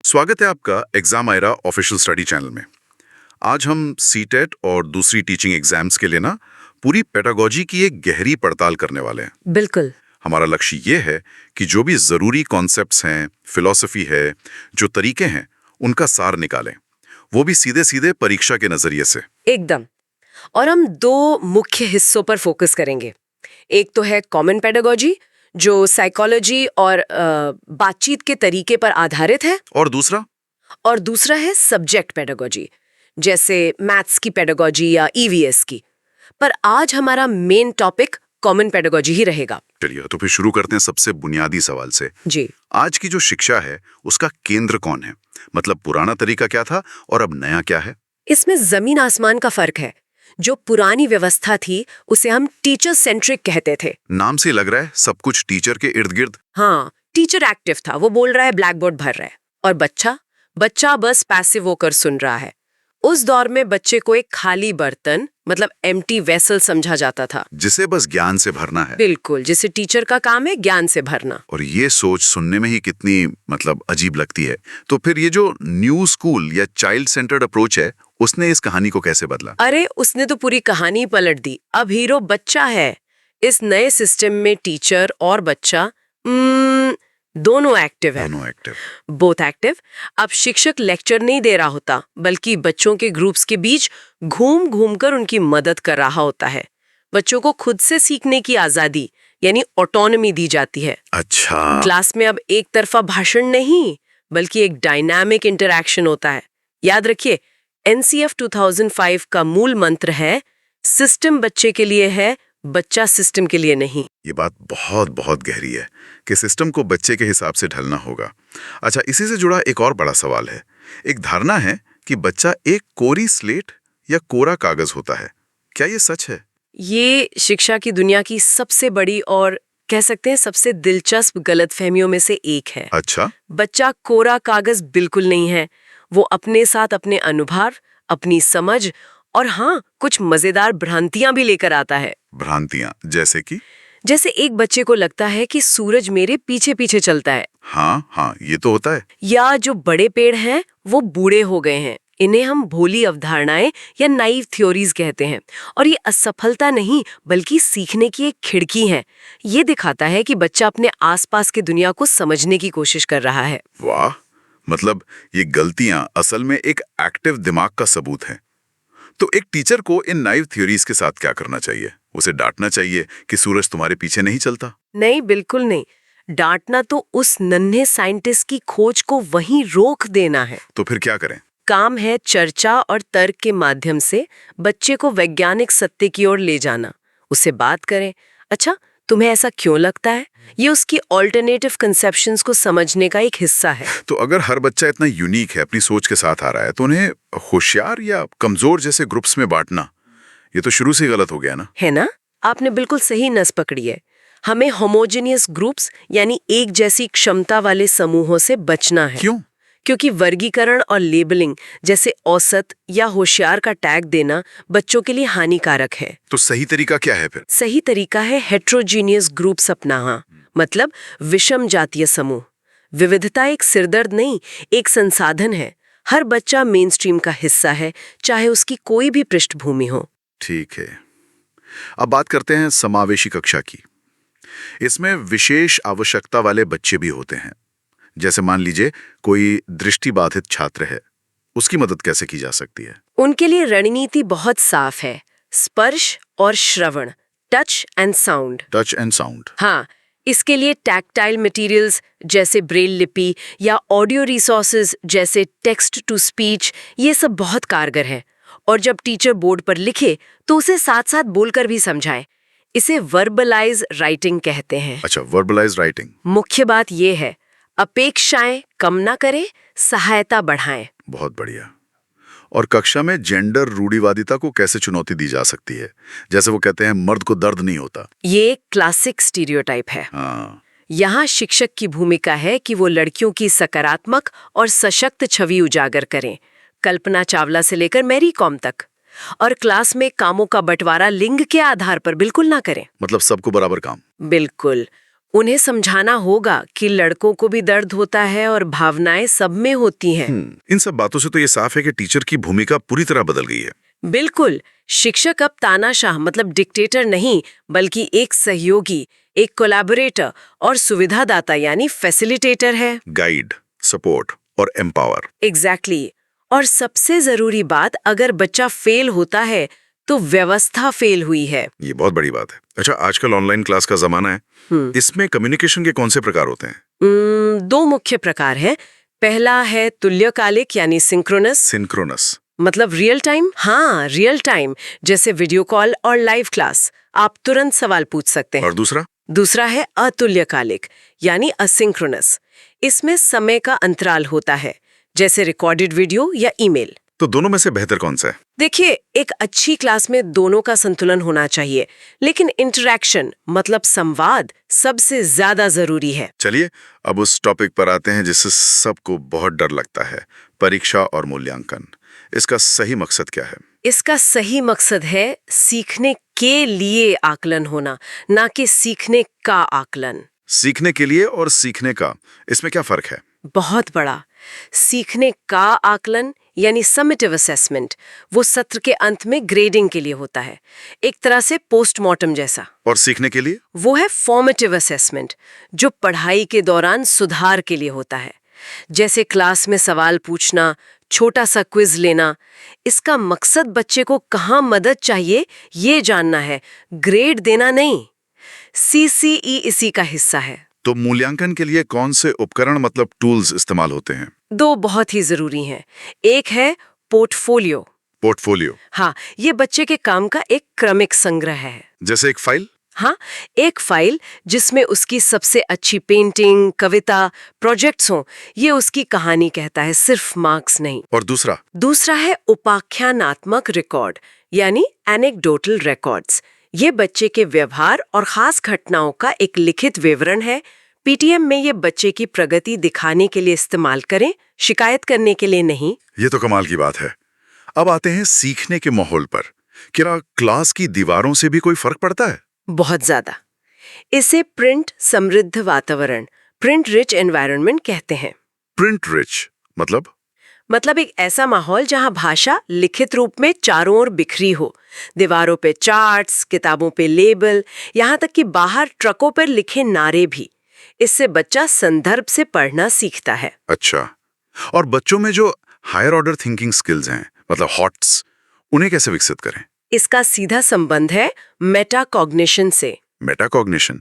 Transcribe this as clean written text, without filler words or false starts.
स्वागत है आपका exam Aayra official study channel में। आज हम सीटेट और दूसरी टीचिंग एग्जाम्स के लिए ना पूरी पेडागोजी की एक गहरी पड़ताल करने वाले हैं। बिल्कुल। हमारा लक्ष्य ये है कि जो भी जरूरी कॉन्सेप्ट्स हैं, फिलॉसफी है, जो तरीके हैं, उनका सार निकालें, वो भी सीधे सीधे परीक्षा के नजरिए से। एकदम। और हम दो मुख्य हिस्सों पर फोकस करेंगे। एक तो है कॉमन पेडागोजी, जो साइकोलॉजी और बातचीत के तरीके पर आधारित है, और दूसरा है सब्जेक्ट पेडागोजी, जैसे मैथ्स की पेडागोजी या ईवीएस की। पर आज हमारा मेन टॉपिक कॉमन पेडागोजी ही रहेगा। चलिए तो फिर शुरू करते हैं सबसे बुनियादी सवाल से। जी। आज की जो शिक्षा है उसका केंद्र कौन है? मतलब पुराना तरीका क्या था और अब नया क्या है? इसमें जमीन आसमान का फर्क है। जो पुरानी व्यवस्था थी उसे हम टीचर सेंट्रिक कहते थे। नाम से लग रहा है सब कुछ टीचर के इर्द गिर्द। हाँ, टीचर एक्टिव था, वो बोल रहा है, ब्लैक बोर्ड भर रहा है, और बच्चा बस पैसिव होकर सुन रहा है। उस दौर में बच्चे को एक खाली बर्तन, मतलब एम्प्टी वेसल समझा जाता था, जिसे बस ज्ञान से भरना है। बिल्कुल, जिसे टीचर का काम है ज्ञान से भरना। और ये सोच सुनने में ही कितनी अजीब लगती है। तो फिर ये जो न्यू स्कूल या चाइल्ड सेंटर्ड अप्रोच है, उसने इस कहानी को कैसे बदला? अरे उसने तो पूरी कहानी पलट दी। अब हीरो बच्चा है। इस नए सिस्टम में टीचर और बच्चा दोनों एक्टिव है। Both active. अब शिक्षक लेक्चर नहीं दे रहा होता, बल्कि बच्चों के ग्रुप्स के बीच घूम घूम कर उनकी मदद कर रहा होता है। बच्चों को खुद से सीखने की आजादी, यानी ऑटोनॉमी दी जाती है। अच्छा। क्लास में अब एक तरफा भाषण नहीं, बल्कि एक डायनामिक इंटरैक्शन होता है। याद रखिए, एनसीएफ 2005 का मूल मंत्र है, सिस्टम बच्चे के लिए है, बच्चा सिस्टम के लिए नहीं। ये बात बहुत बहुत गहरी है कि सिस्टम को बच्चे के हिसाब से ढलना होगा। अच्छा, इसी से जुड़ा एक और बड़ा सवाल है। एक धारणा है कि बच्चा एक कोरी स्लेट या कोरा कागज होता है। क्या ये सच है? ये शिक्षा की दुनिया की सबसे बड़ी और कह सकते हैं सबसे दिलचस्प गलतफहमियों में से एक है। अच्छा। बच्चा कोरा कागज बिल्कुल नहीं है। वो अपने साथ अपने अनुभव, अपनी समझ और हाँ, कुछ मजेदार भ्रांतियां भी लेकर आता है। भ्रांतियां जैसे कि? जैसे एक बच्चे को लगता है कि सूरज मेरे पीछे पीछे चलता है। हाँ, ये तो होता है। या जो बड़े पेड़ हैं वो बूढ़े हो गए हैं। इन्हें हम भोली अवधारणाएं या नाइव थ्योरीज कहते हैं। और ये असफलता नहीं, बल्कि सीखने की एक खिड़की है। ये दिखाता है कि बच्चा अपने आसपास की दुनिया को समझने की कोशिश कर रहा है। वाह, मतलब ये गलतियां असल में एक एक्टिव दिमाग का सबूत है। तो एक टीचर को इन नाइव थ्योरीज के साथ क्या करना चाहिए? उसे डांटना चाहिए कि सूरज तुम्हारे पीछे नहीं चलता? नहीं, बिल्कुल नहीं। डांटना तो उस नन्हे साइंटिस्ट की खोज को वहीं रोक देना है। तो फिर क्या करें? काम है चर्चा और तर्क के माध्यम से बच्चे को वैज्ञानिक सत्य की ओर ले जाना। उससे बात करें, अच्छा तुम्हें ऐसा क्यों लगता है? ये उसकी ऑल्टरनेटिव कंसेप्शंस को समझने का एक हिस्सा है। तो अगर हर बच्चा इतना यूनिक है, अपनी सोच के साथ आ रहा है, तो उन्हें होशियार या कमजोर जैसे ग्रुप्स में बांटना, ये तो शुरू से गलत हो गया ना? है ना? आपने बिल्कुल सही नस पकड़ी है। हमें होमोजेनियस ग्रुप्स, यानी एक जैसी क्षमता वाले समूहों से बचना है। क्यों? क्योंकि वर्गीकरण और लेबलिंग जैसे औसत या होशियार का टैग देना बच्चों के लिए हानिकारक है। तो सही तरीका क्या है फिर? सही तरीका है हेट्रोजीनियस ग्रुप्स अपनाना, मतलब विषम जातीय समूह। विविधता एक सिरदर्द नहीं, एक संसाधन है। हर बच्चा मेनस्ट्रीम का हिस्सा है, चाहे उसकी कोई भी पृष्ठभूमि हो। ठीक है। अब बात करते हैं समावेशी कक्षा की। इसमें विशेष आवश्यकता वाले बच्चे भी होते हैं। जैसे मान लीजिए कोई दृष्टिबाधित छात्र है, उसकी मदद कैसे की जा सकती है? उनके लिए रणनीति बहुत साफ है, स्पर्श और श्रवण, touch and sound. Touch and sound. हाँ, इसके लिए टैक्टाइल मटेरियल्स जैसे ब्रेल लिपि या ऑडियो रिसोर्सेज जैसे टेक्स्ट टू स्पीच, ये सब बहुत कारगर है। और जब टीचर बोर्ड पर लिखे तो उसे साथ साथ बोलकर भी समझाए। इसे वर्बलाइज राइटिंग कहते हैं। अच्छा, वर्बलाइज राइटिंग। मुख्य बात यह है, अपेक्षाएं कम ना करें, सहायता बढ़ाएं। बहुत बढ़िया। और कक्षा में जेंडर रूढ़िवादिता को कैसे चुनौती दी जा सकती है? जैसे वो कहते हैं मर्द को दर्द नहीं होता। ये क्लासिक स्टीरियोटाइप है। हाँ। यहाँ शिक्षक की भूमिका है कि वो लड़कियों की सकारात्मक और सशक्त छवि उजागर करें, कल्पना चावला से लेकर मैरी कॉम तक। और क्लास में कामों का बंटवारा लिंग के आधार पर बिल्कुल ना करें। मतलब सबको बराबर काम। बिल्कुल। उन्हें समझाना होगा कि लड़कों को भी दर्द होता है और भावनाएं सब में होती हैं। इन सब बातों से तो ये साफ है कि टीचर की भूमिका पूरी तरह बदल गई है। बिल्कुल, शिक्षक अब तानाशाह मतलब डिक्टेटर नहीं, बल्कि एक सहयोगी, एक कोलैबोरेटर और सुविधादाता यानी फैसिलिटेटर है। गाइड, सपोर्ट और एम्पावर। एग्जैक्टली। और सबसे जरूरी बात, अगर बच्चा फेल होता है तो व्यवस्था फेल हुई है। ये बहुत बड़ी बात है। अच्छा, आजकल ऑनलाइन क्लास का जमाना है, इसमें कम्युनिकेशन के कौन से प्रकार होते हैं? 2 मुख्य प्रकार हैं। पहला है तुल्यकालिक यानी सिंक्रोनस। सिंक्रोनस मतलब रियल टाइम। हाँ, रियल टाइम, जैसे वीडियो कॉल और लाइव क्लास। आप तुरंत सवाल पूछ सकते हैं। और दूसरा? दूसरा है अतुल्यकालिक यानी असिंक्रोनस। इसमें समय का अंतराल होता है, जैसे रिकॉर्डेड वीडियो या ईमेल। तो दोनों में से बेहतर कौन सा है? देखिए, एक अच्छी क्लास में दोनों का संतुलन होना चाहिए, लेकिन इंटरैक्शन मतलब संवाद सबसे ज्यादा जरूरी है। चलिए अब उस टॉपिक पर आते हैं जिससे सबको बहुत डर लगता है, परीक्षा और मूल्यांकन। इसका सही मकसद क्या है? इसका सही मकसद है सीखने के लिए आकलन होना, ना कि सीखने का आकलन। सीखने के लिए और सीखने का, इसमें क्या फर्क है? बहुत बड़ा। सीखने का आकलन यानी समेटिव असेसमेंट, वो सत्र के अंत में ग्रेडिंग के लिए होता है, एक तरह से पोस्टमार्टम जैसा। और सीखने के लिए? वो है फॉर्मेटिव असेसमेंट, जो पढ़ाई के दौरान सुधार के लिए होता है, जैसे क्लास में सवाल पूछना, छोटा सा क्विज लेना। इसका मकसद बच्चे को कहाँ मदद चाहिए ये जानना है, ग्रेड देना नहीं। CCE इसी का हिस्सा है। तो मूल्यांकन के लिए कौन से उपकरण मतलब टूल्स इस्तेमाल होते हैं? 2 बहुत ही जरूरी हैं। एक है पोर्टफोलियो। पोर्टफोलियो? हाँ, ये बच्चे के काम का एक क्रमिक संग्रह है। जैसे एक फाइल? हाँ, एक फाइल जिसमें उसकी सबसे अच्छी पेंटिंग, कविता, प्रोजेक्ट्स हों। ये उसकी कहानी कहता है, सिर्फ मार्क्स नहीं। और दूसरा? दूसरा है उपाख्यानात्मक रिकॉर्ड यानी एनेक्डोटल रिकॉर्ड्स। ये बच्चे के व्यवहार और खास घटनाओं का एक लिखित विवरण है। PTM में ये बच्चे की प्रगति दिखाने के लिए इस्तेमाल करें, शिकायत करने के लिए नहीं। ये तो कमाल की बात है। अब आते हैं सीखने के माहौल पर। क्या क्लास की दीवारों से भी कोई फर्क पड़ता है? बहुत ज्यादा। इसे प्रिंट समृद्ध वातावरण, प्रिंट रिच एनवायरनमेंट कहते हैं। प्रिंट रिच मतलब एक ऐसा माहौल जहां भाषा लिखित रूप में चारों ओर बिखरी हो। दीवारों पे चार्ट्स, किताबों पे लेबल, यहाँ तक कि बाहर ट्रकों पर लिखे नारे भी। इससे बच्चा संदर्भ से पढ़ना सीखता है। अच्छा, और बच्चों में जो हायर ऑर्डर थिंकिंग स्किल्स हैं, मतलब हॉट्स, उन्हें कैसे विकसित करें? इसका सीधा संबंध है मेटाकॉग्निशन से। मेटाकॉग्निशन?